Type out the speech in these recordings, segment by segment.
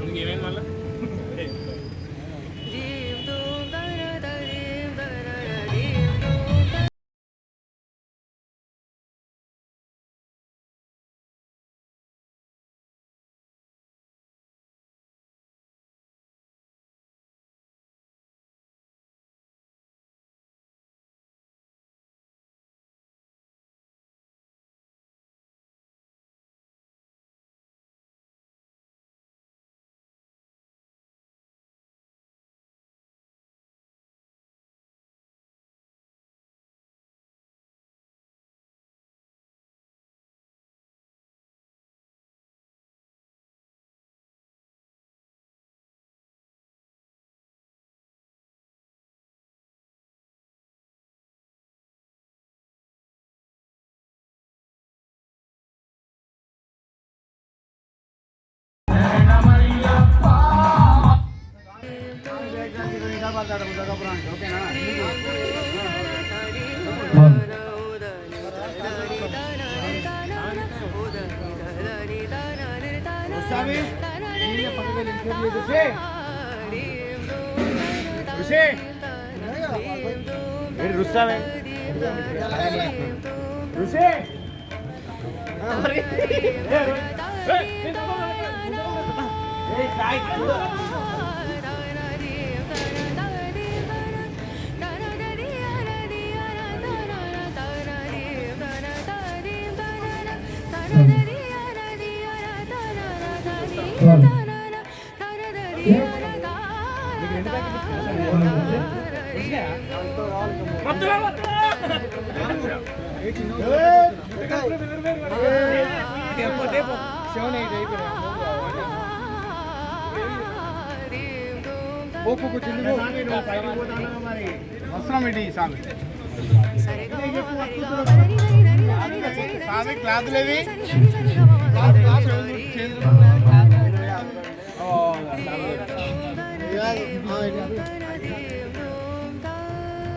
ఇంకేమేమి మళ్ళీ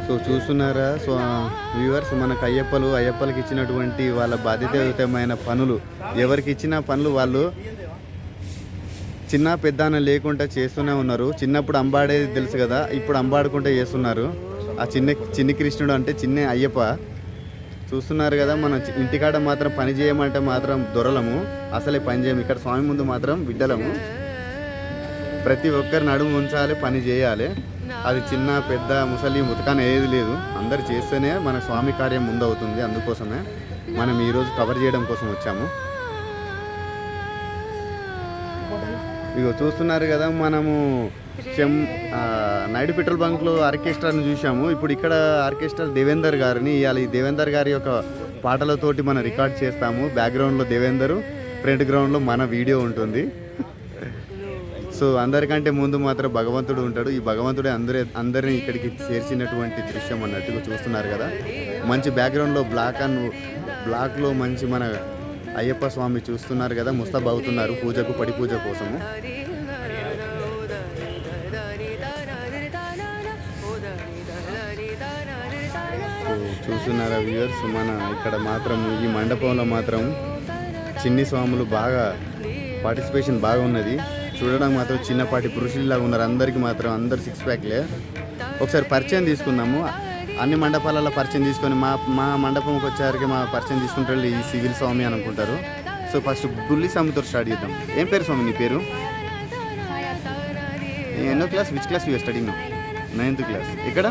సో చూస్తున్నారా సో వ్యూవర్స్, మనకు అయ్యప్పలకి ఇచ్చినటువంటి వాళ్ళ బాధ్యతాయుతమైన పనులు, ఎవరికి ఇచ్చిన పనులు వాళ్ళు చిన్న పెద్ద అని లేకుండా చేస్తూనే ఉన్నారు. చిన్నప్పుడు అంబాడేది తెలుసు కదా, ఇప్పుడు అంబాడుకుంటే చేస్తున్నారు. ఆ చిన్ని కృష్ణుడు అంటే చిన్న అయ్యప్ప. చూస్తున్నారు కదా, మన ఇంటికాడ మాత్రం పని చేయమంటే మాత్రం దొరలము, అసలే పని చేయము. ఇక్కడ స్వామి ముందు మాత్రం బిడ్డలము. ప్రతి ఒక్కరి నడుము ఉంచాలి, పని చేయాలి. అది చిన్న పెద్ద ముసలి ముతకాన ఏది లేదు, అందరు చేస్తేనే మన స్వామి కార్యం ముందవుతుంది. అందుకోసమే మనం ఈరోజు కవర్ చేయడం కోసం వచ్చాము. ఇగో చూస్తున్నారు కదా, మనము నైట్ పెట్రోల్ బంక్లో ఆర్కెస్ట్రాను చూసాము. ఇప్పుడు ఇక్కడ ఆర్కెస్ట్రా దేవేందర్ గారిని, ఇవాళ ఈ దేవేందర్ గారి యొక్క పాటలతోటి మనం రికార్డ్ చేస్తాము. బ్యాక్గ్రౌండ్లో దేవేందరు, ఫ్రంట్ గ్రౌండ్లో మన వీడియో ఉంటుంది. సో అందరికంటే ముందు మాత్రం భగవంతుడు ఉంటాడు. ఈ భగవంతుడే అందరినీ ఇక్కడికి చేర్చినటువంటి దృశ్యం అన్నట్టుగా చూస్తున్నారు కదా. మంచి బ్యాక్గ్రౌండ్లో బ్లాక్లో మంచి మన అయ్యప్ప స్వామి చూస్తున్నారు కదా, ముస్తాబ్ అవుతున్నారు పూజకు, పడి పూజ కోసము. చూస్తున్నారా వ్యూవర్స్, మన ఇక్కడ మాత్రం ఈ మండపంలో మాత్రం చిన్ని స్వాములు బాగా పార్టిసిపేషన్ బాగా ఉన్నది. చూడడానికి మాత్రం చిన్నపాటి పురుషుల్లాగా ఉన్నారు. అందరికి మాత్రం అందరు 6 ప్యాక్లే. ఒకసారి పరిచయం తీసుకుందాము. అన్ని మండపాలలో పరిచయం తీసుకొని మా మండపంకి వచ్చేసరికి మా పరిచయం తీసుకుంటే ఈ సివిల్ స్వామి అని అనుకుంటారు. సో ఫస్ట్ బుల్లి స్వామితో స్టార్ట్ చేద్దాం. ఏం పేరు స్వామి నీ పేరు? ఎన్నో class? Which class you are studying? 9th class. ఇక్కడ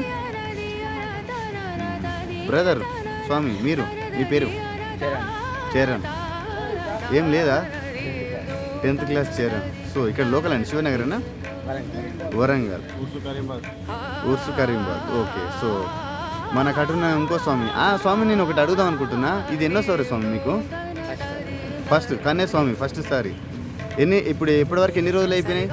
బ్రదర్ స్వామి మీరు, మీ పేరు? చరణ్. ఏం లేదా? 10th class Charan. సో ఇక్కడ లోకల్ అండి, శివనగరేనా? వరంగల్. ఊర్సు కరీంబాగ్. ఓకే. సో మనకు అటున్న ఇంకో స్వామి. స్వామి నేను ఒకటి అడుగుదాం అనుకుంటున్నా, ఇది ఎన్నోసారి స్వామి మీకు? ఫస్ట్ కన్నే స్వామి ఫస్ట్ సారి. ఇప్పటివరకు ఎన్ని రోజులు అయిపోయినాయి?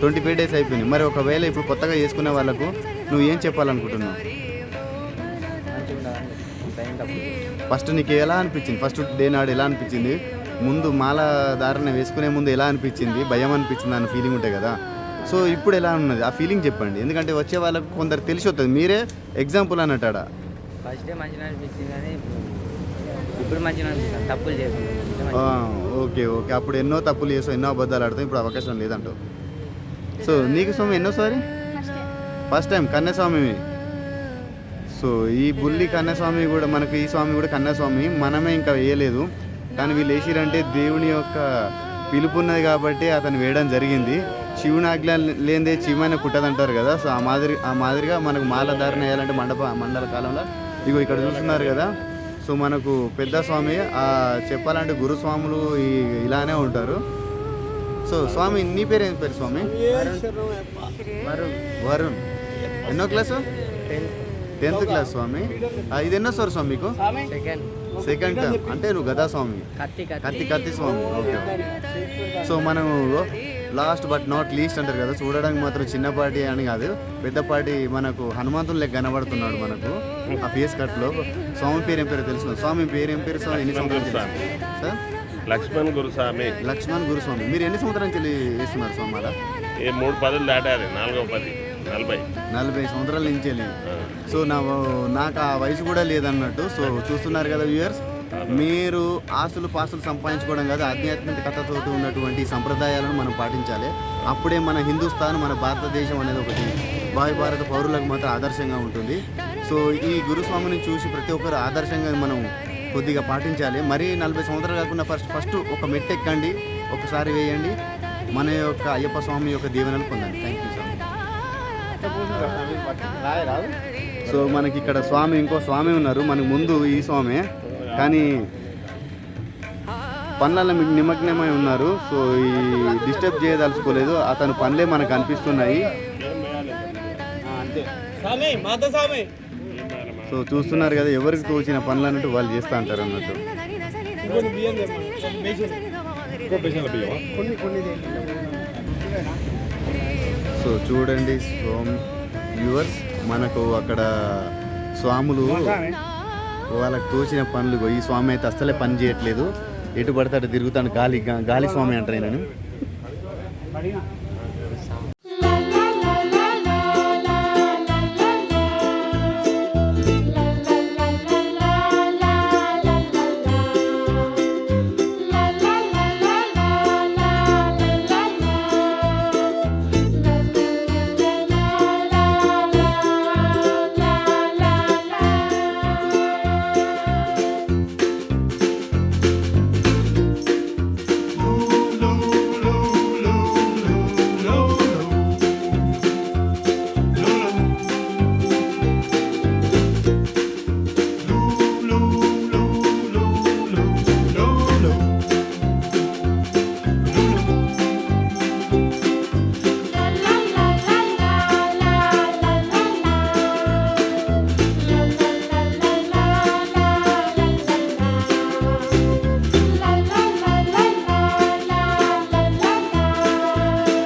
25 days అయిపోయినాయి. మరి ఒకవేళ ఇప్పుడు కొత్తగా చేసుకునే వాళ్ళకు నువ్వు ఏం చెప్పాలనుకుంటున్నావు? ఫస్ట్ నీకు ఎలా అనిపించింది? ఫస్ట్ డే నాడు ఎలా అనిపించింది? ముందు మాల ధారణ వేసుకునే ముందు ఎలా అనిపించింది? భయం అనిపించింది అన్న ఫీలింగ్ ఉంటాయి కదా. సో ఇప్పుడు ఎలా ఉన్నది ఆ ఫీలింగ్ చెప్పండి. ఎందుకంటే వచ్చే వాళ్ళకు కొందరు తెలిసి వస్తుంది, మీరే ఎగ్జాంపుల్ అన్నట్టాడా. ఫస్ట్ డే మంచిగా అనిపించింది కానీ ఇప్పుడు మంచిగా అనిపిస్తుంది. తప్పులు చేస్తాం. ఓకే. అప్పుడు ఎన్నో తప్పులు చేస్తాం, ఎన్నో అబద్ధాలు ఆడతాం. ఇప్పుడు అవకాశం లేదంటావు. సో నీకు స్వామి ఎన్నోసారి? First time Kanyaswami. సో ఈ బుల్లి కన్యాస్వామి కూడా మనకు, ఈ స్వామి కూడా కన్యాస్వామి. మనమే ఇంకా వేయలేదు, కానీ వీళ్ళు వేసిరంటే దేవుని యొక్క పిలుపు ఉన్నది కాబట్టి అతను వేయడం జరిగింది. శివుని ఆజ్ఞ లేనిదే చీమైన పుట్టదంటారు కదా. సో ఆ మాదిరిగా మనకు మాల ధారణ వేయాలంటే మండల కాలంలో ఇగో ఇక్కడ చూస్తున్నారు కదా. సో మనకు పెద్ద స్వామి, చెప్పాలంటే గురుస్వాములు ఇలానే ఉంటారు. సో స్వామి నీ పేరు ఏం పేరు స్వామి? వరుణ్. ఎన్నో క్లాసు? 10th క్లాస్ స్వామి. ఇది ఎన్నో సార్ స్వామి మీకు? Second time. అంటే నువ్వు గదా స్వామి, కత్తి స్వామి. ఓకే. సో మనం లాస్ట్ బట్ నాట్ లీస్ట్ అంటారు కదా, చూడడానికి మాత్రం చిన్నపాటి అని కాదు, పెద్దపాటి మనకు హనుమంతుని లెక్క కనబడుతున్నాడు మనకు ఆ ఫేస్ కట్లో. స్వామి పేరు ఏం పేరు తెలుసు? స్వామి పేరు ఏం పేరు స్వామి? ఎన్ని సంవత్సరాలు సార్? లక్ష్మణ్ గురుస్వామి. మీరు ఎన్ని సంవత్సరాల నుంచి వేస్తున్నారు స్వామి అలా? 3 పదులు దాటారు. 4వ 10 40 సంవత్సరాల నుంచి. సో నాకు ఆ వయసు కూడా లేదన్నట్టు. సో చూస్తున్నారు కదా వ్యూయర్స్, మీరు ఆస్తులు పాస్తులు సంపాదించుకోవడం కాదు, ఆధ్యాత్మికతతో ఉన్నటువంటి సంప్రదాయాలను మనం పాటించాలి. అప్పుడే మన హిందుస్థాన్, మన భారతదేశం అనేది ఒకటి భావి భారత పౌరులకు మాత్రం ఆదర్శంగా ఉంటుంది. సో ఈ గురుస్వామిని చూసి ప్రతి ఒక్కరు ఆదర్శంగా మనం కొద్దిగా పాటించాలి. మరీ 40 సంవత్సరాలు కాకుండా ఫస్ట్ ఒక మెట్టు ఎక్కండి, ఒకసారి వేయండి, మన యొక్క అయ్యప్ప స్వామి యొక్క దీవెనలు పొందండి. Thank you Swamy. సో మనకి ఇక్కడ స్వామి, ఇంకో స్వామి ఉన్నారు మనకు ముందు. ఈ స్వామి కానీ పనులలో నిమగ్నమై ఉన్నారు. సో ఈ డిస్టర్బ్ చేయదలుచుకోలేదు, అతను పనులే మనకు అనిపిస్తున్నాయి. సో చూస్తున్నారు కదా, ఎవరికి తోచిన పనులు అన్నట్టు వాళ్ళు చేస్తూ అంటారు అన్నట్టు. సో చూడండి వ్యూవర్స్, మనకు అక్కడ స్వాములు వాళ్ళకి తోచిన పనులు. ఈ స్వామి అయితే అస్సలే పని చేయట్లేదు, ఎటు పడితే అటు తిరుగుతాడు. గాలి స్వామి అంటారు నేను.